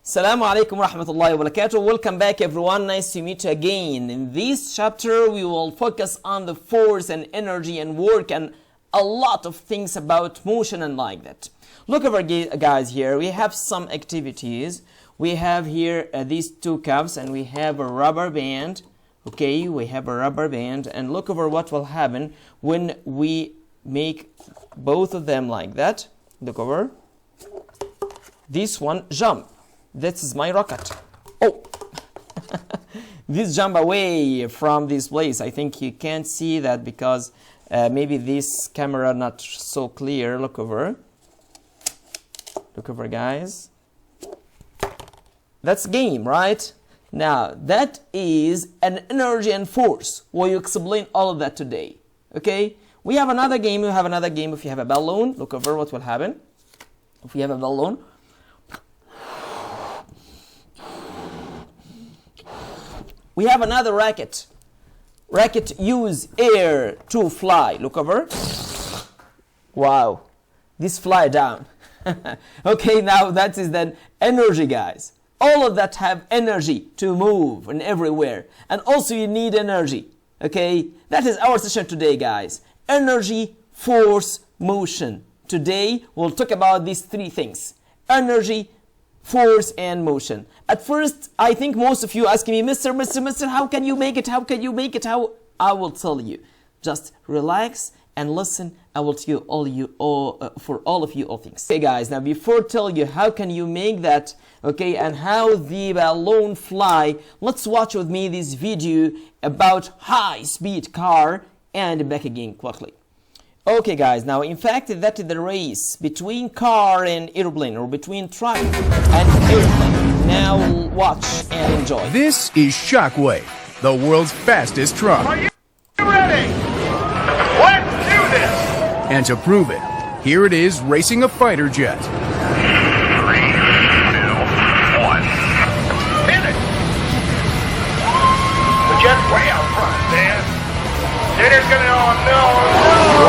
Assalamu alaikum wa rahmatullahi wa barakatuh. Welcome back everyone, nice to meet you again. In this chapter we will focus on the force and energy and work and a lot of things about motion and like that. Look over guys, here we have some activities. We have here these two cups and we have a rubber band. Okay, we have a rubber band, and look over what will happen when we make both of them like that. Look over. This one jump. This is my rocket. Oh, this jump away from this place. I think you can't see that because maybe this camera not so clear. Look over. Look over, guys. That's game, right? Now that is an energy and force. We'll explain all of that today. Okay? We have another game. We have another game. If you have a balloon, look over what will happen. If you have a balloon. We have another racket. Racket use air to fly. Look over. Wow. This fly down. Okay, now that is then energy, guys. All of that have energy to move and everywhere. And also you need energy. Okay? That is our session today, guys. Energy, force, motion. Today we'll talk about these three things. Energy, force and motion. At first, I think most of you asking me, Mr. How can you make it? How can you make it? How? I will tell you. Just relax and listen. I will tell you for all of you all things. Okay, guys. Now, before tell you how can you make that, okay, and how the balloon fly, let's watch with me this video about high-speed car and back again quickly. Okay, guys, now in fact that is the race between car and airplane, or between truck and airplane. Now watch and enjoy. This is Shockwave, the world's fastest truck. Are you ready? Let's do this! And to prove it, here it is racing a fighter jet. 3, 2, 1. Finish! The jet's way out front, man. Dinner's gonna, oh no!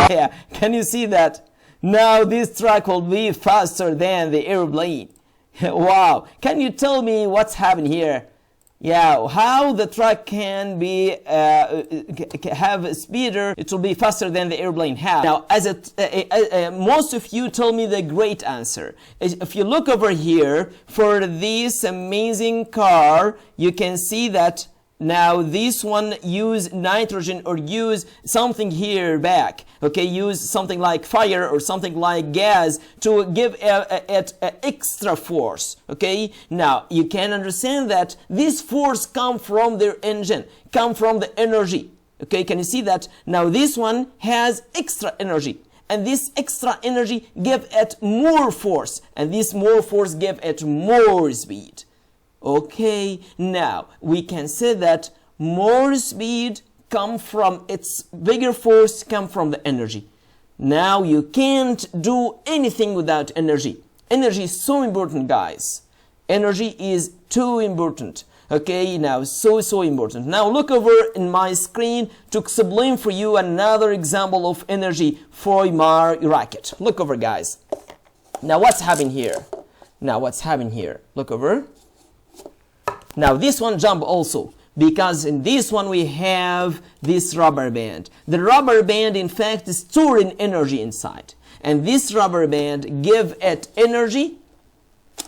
Yeah, can you see that? Now this truck will be faster than the airplane. Wow, can you tell me what's happened here? Yeah, how the truck can be have a speeder, it will be faster than the airplane. How? Now, most of you told me the great answer. If you look over here for this amazing car, you can see that now this one use nitrogen or use something here back. Okay, use something like fire or something like gas to give it extra force. Okay, now you can understand that this force come from their engine, come from the energy. Okay, can you see that? Now this one has extra energy, and this extra energy give it more force, and this more force give it more speed. Okay, now we can say that more speed come from its bigger force, come from the energy. Now you can't do anything without energy. Energy is so important, guys. Energy is too important. Okay, now so important. Now look over in my screen to explain for you another example of energy for my racket. Look over, guys. Now what's happening here? Look over. Now this one jump also, because in this one we have this rubber band. The rubber band in fact is storing energy inside. And this rubber band give it energy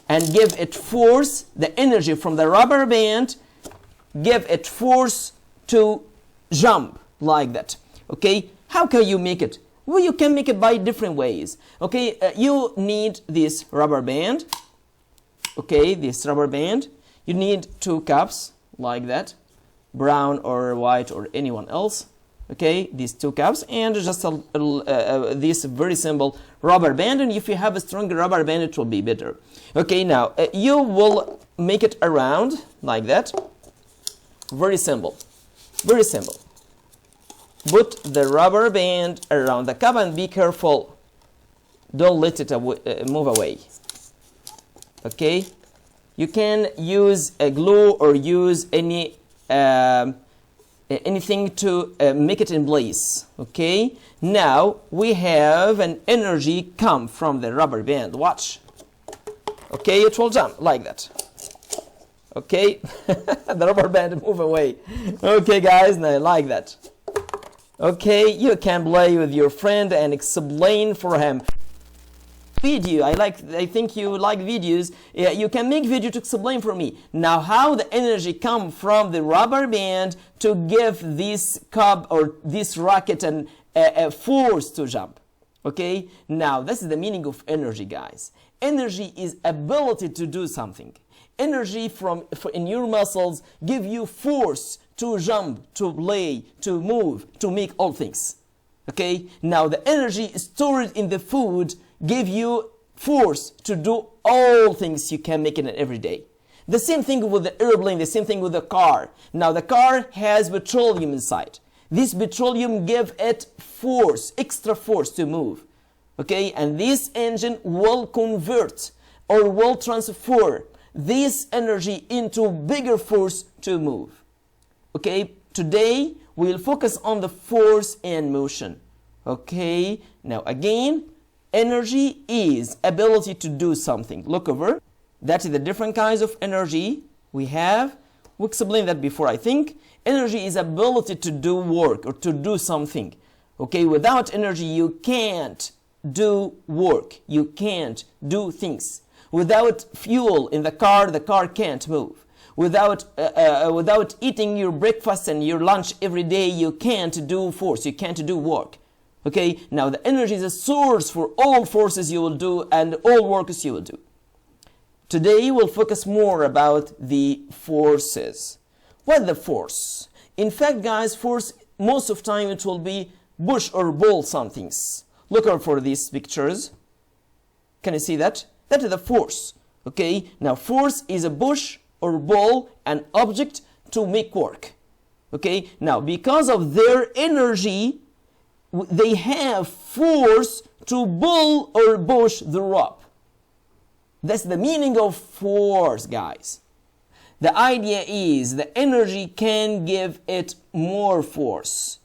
and give it force. The energy from the rubber band give it force to jump like that. Okay, how can you make it? Well, you can make it by different ways. Okay, you need this rubber band. Okay, this rubber band. You need two cups like that, brown or white or anyone else. Okay, these two cups and just this very simple rubber band. And if you have a stronger rubber band, it will be better. Okay, now you will make it around like that. Very simple, very simple. Put the rubber band around the cup and be careful. Don't let it move away. Okay. You can use a glue or use anything to make it in place. Okay. Now we have an energy come from the rubber band. Watch. Okay, it will jump like that. Okay, the rubber band move away. Okay, guys, now I like that. Okay, you can play with your friend and explain for him. Video, I think you like videos. Yeah, you can make video to explain for me. Now, how the energy come from the rubber band to give this cup or this rocket a force to jump. Okay, now this is the meaning of energy, guys. Energy is ability to do something. Energy in your muscles give you force to jump, to play, to move, to make all things. Okay, now the energy stored in the food give you force to do all things you can make in it every day. The same thing with the airplane, the same thing with the car. Now the car has petroleum inside. This petroleum give it force, extra force to move. Okay, and this engine will convert or will transfer this energy into bigger force to move. Okay, today we'll focus on the force and motion. Okay, now again, energy is ability to do something. Look over. That is the different kinds of energy we have. We explained that before, I think. Energy is ability to do work or to do something. Okay, without energy you can't do work. You can't do things. Without fuel in the car can't move. Without eating your breakfast and your lunch every day, you can't do force. You can't do work. Okay, now the energy is a source for all forces you will do and all works you will do. Today we'll focus more about the forces. What the force? In fact, guys, force most of time it will be push or pull somethings. Look out for these pictures. Can you see that? That is the force. Okay, now force is a push or pull an object to make work. Okay, now because of their energy, they have force to pull or push the rope. That's the meaning of force, guys. The idea is the energy can give it more force.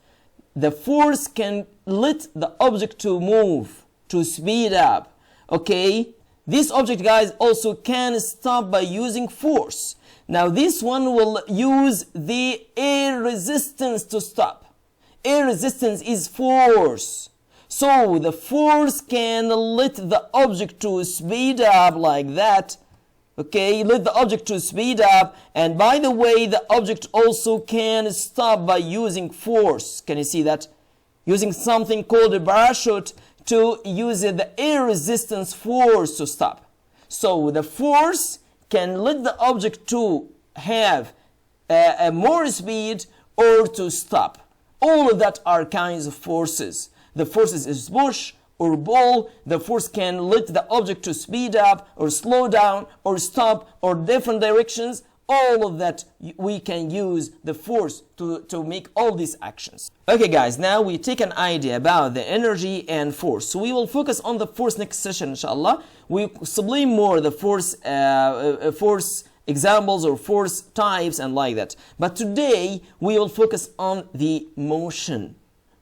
The force can let the object to move, to speed up. Okay, this object, guys, also can stop by using force. Now this one will use the air resistance to stop. Air resistance is force. So the force can let the object to speed up like that. Okay, let the object to speed up, and by the way, the object also can stop by using force. Can you see that? Using something called a parachute to use the air resistance force to stop. So the force can let the object to have more speed or to stop. All of that are kinds of forces. The forces is push or pull. The force can let the object to speed up or slow down or stop or different directions. All of that we can use the force to make all these actions. Okay, guys, now we take an idea about the energy and force. So we will focus on the force next session, inshallah. We explain more the force examples or force types and like that. But today we will focus on the motion.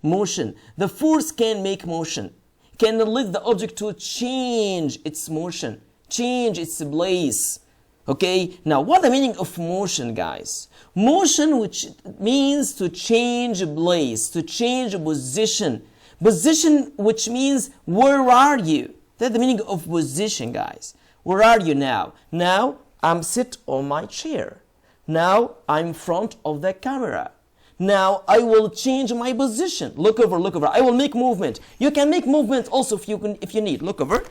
Motion. The force can make motion, can let the object to change its motion, change its place. Okay, now what the meaning of motion, guys? Motion, which means to change place, to change position. Position, which means where are you? That's the meaning of position, guys. Where are you now? Now I'm sit on my chair. Now I'm in front of the camera. Now I will change my position. Look over, look over. I will make movement. You can make movement also if you need. Look over.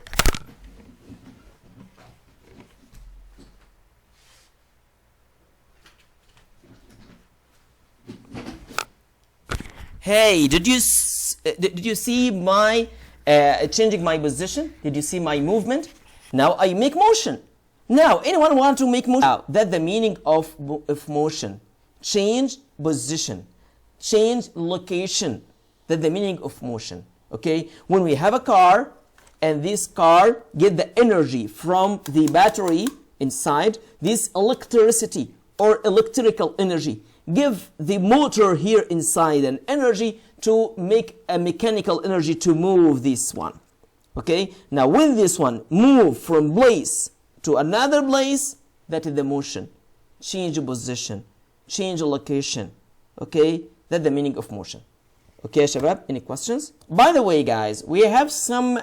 Hey, did you see my changing my position? Did you see my movement? Now I make motion. Now, anyone want to make motion? Now, that's the meaning of motion. Change position, change location. That's the meaning of motion. Okay, when we have a car and this car get the energy from the battery inside, this electricity or electrical energy give the motor here inside an energy to make a mechanical energy to move this one. Okay, now when this one move from place to another place, that is the motion. change position, change location. Okay, that's the meaning of motion. Okay, Shabab, any questions? By the way, guys, we have some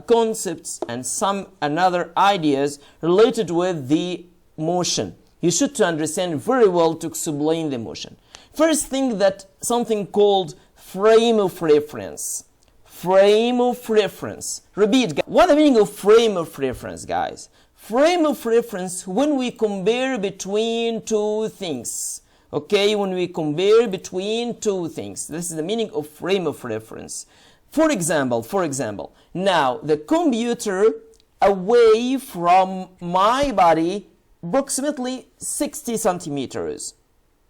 concepts and some another ideas related with the motion. You should to understand very well to explain the motion. First thing, that something called frame of reference. Frame of reference. Repeat, guys. What the meaning of frame of reference, guys? Frame of reference, when we compare between two things. Okay, when we compare between two things. This is the meaning of frame of reference. For example, now the computer away from my body approximately 60 centimeters.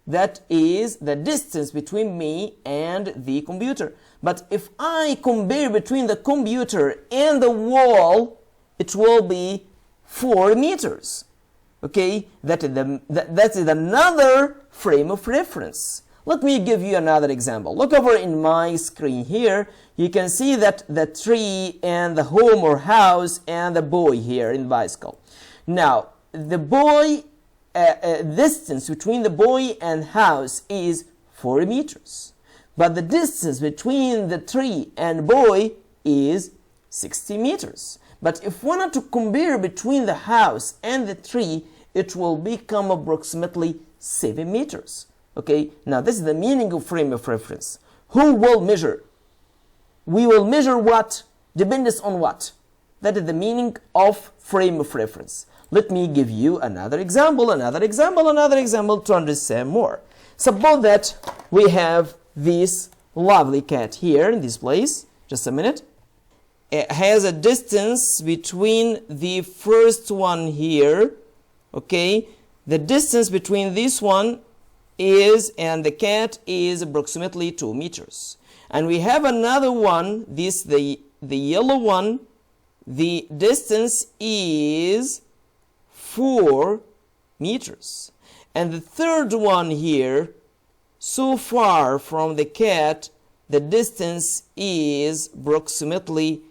That is the distance between me and the computer. But if I compare between the computer and the wall, it will be 4 meters. Okay, that is another frame of reference. Let me give you another example. Look over in my screen here. You can see that the tree and the home or house and the boy here in the bicycle. Now, the boy, distance between the boy and house is 4 meters. But the distance between the tree and boy is 60 meters. But if we want to compare between the house and the tree, it will become approximately 7 meters. Okay, now this is the meaning of frame of reference. Who will measure? We will measure what? Depends on what? That is the meaning of frame of reference. Let me give you another example to understand more. Suppose that we have this lovely cat here in this place. Just a minute. It has a distance between the first one here. Okay, the distance between this one is and the cat is approximately 2 meters. And we have another one, the yellow one. The distance is 4 meters. And the third one here, so far from the cat, the distance is approximately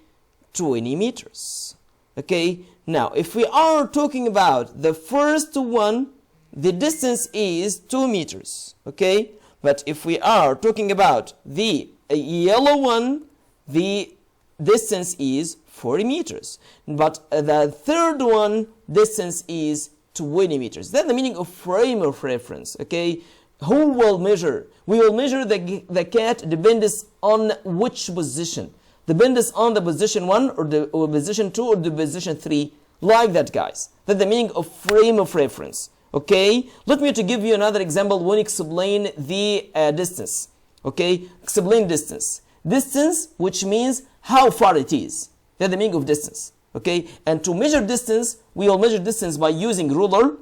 20 meters. Okay, now if we are talking about the first one, the distance is 2 meters. Okay, but if we are talking about the yellow one, the distance is 40 meters. But the third one, distance is 20 meters. That's the meaning of frame of reference. Okay, who will measure? We will measure the cat depends on which position. Depends on the position 1 or the position 2 or the position 3. Like that, guys. That's the meaning of frame of reference. Okay, let me to give you another example when explain the distance. Okay, explain distance. Distance, which means how far it is. That's the meaning of distance. Okay, and to measure distance, we will measure distance by using ruler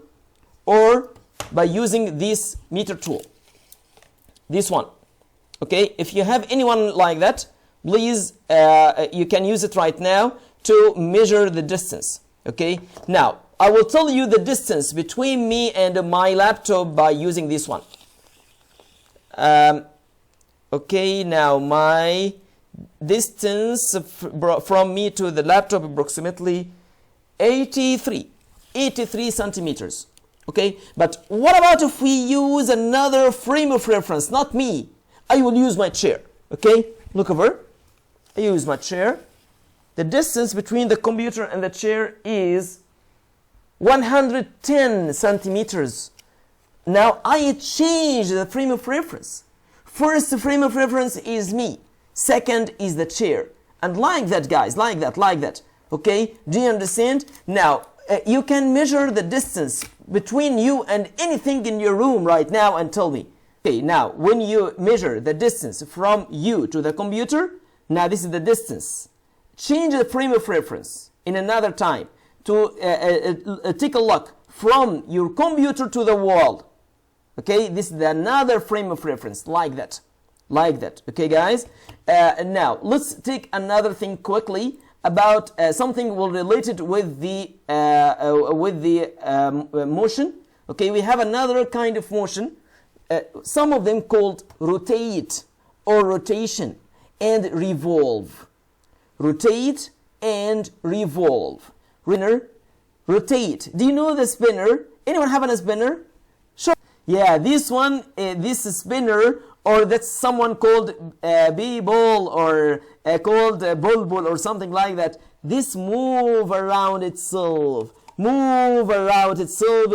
or by using this meter tool. This one. Okay, if you have anyone like that, please, you can use it right now to measure the distance. Okay, now I will tell you the distance between me and my laptop by using this one. Okay, now my distance from me to the laptop approximately 83 centimeters. Okay, but what about if we use another frame of reference? Not me, I will use my chair. Okay, look over. I use my chair. The distance between the computer and the chair is 110 centimeters. Now I change the frame of reference. First frame of reference is me. Second is the chair. And like that, guys, like that. Okay, do you understand? Now you can measure the distance between you and anything in your room right now and tell me. Okay, now when you measure the distance from you to the computer, now this is the distance. Change the frame of reference in another time to take a look from your computer to the wall. Okay, this is another frame of reference, like that. Okay, guys. Now let's take another thing quickly about something related with the motion. Okay, we have another kind of motion. Some of them called rotate or rotation and revolve. Rotate and revolve. Spinner, rotate. Do you know the spinner? Anyone having a spinner? Sure. Yeah, this one, this spinner, or that's someone called bee ball, or called bulbul, or something like that. This move around itself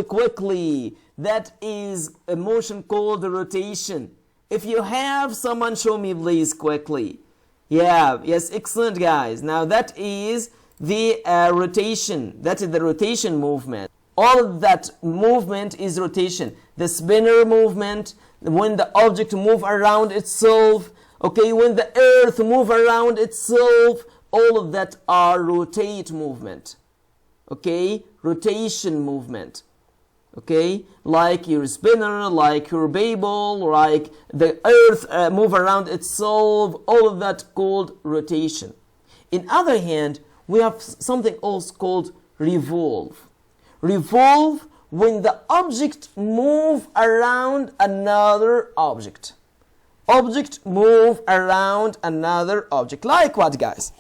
quickly. That is a motion called rotation. If you have someone, show me please quickly. Yeah, yes, excellent guys. Now that is the rotation. That is the rotation movement. All of that movement is rotation. The spinner movement, when the object move around itself, okay, when the earth move around itself, all of that are rotate movement. Okay, rotation movement. Okay, like your spinner, like your ball, like the earth move around itself, all of that called rotation. In other hand, we have something else called revolve. Revolve when the object move around another object. Object move around another object. Like what, guys?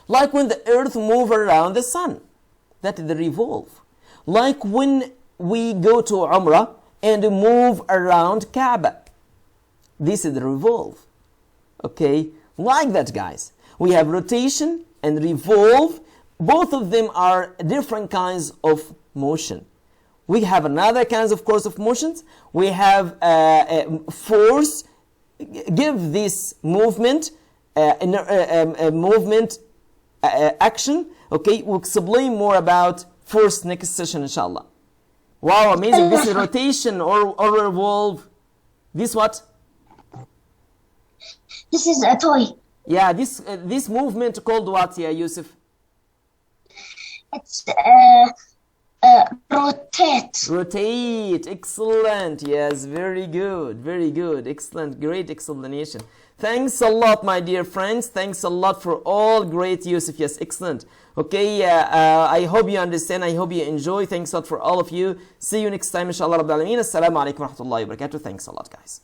Like when the earth move around the sun. That is the revolve. Like when we go to Umrah and move around Kaaba. This is the revolve. Okay? Like that, guys. We have rotation and revolve. Both of them are different kinds of motion. We have another kinds of course of motions. We have force. Give this movement action. Okay, we'll explain more about force next session, inshallah. Wow, amazing. This is rotation or revolve. This what? This is a toy. Yeah, this movement called what, yeah, Yusuf? It's rotate. Rotate. Excellent. Yes, very good. Very good. Excellent. Great explanation. Thanks a lot, my dear friends. Thanks a lot for all great Yusuf. Yes, excellent. Okay, I hope you understand. I hope you enjoy. Thanks a lot for all of you. See you next time, inshallah. Rabbil Alameen. Assalamu alaikum wa rahmatullahi wa barakatuh. Thanks a lot, guys.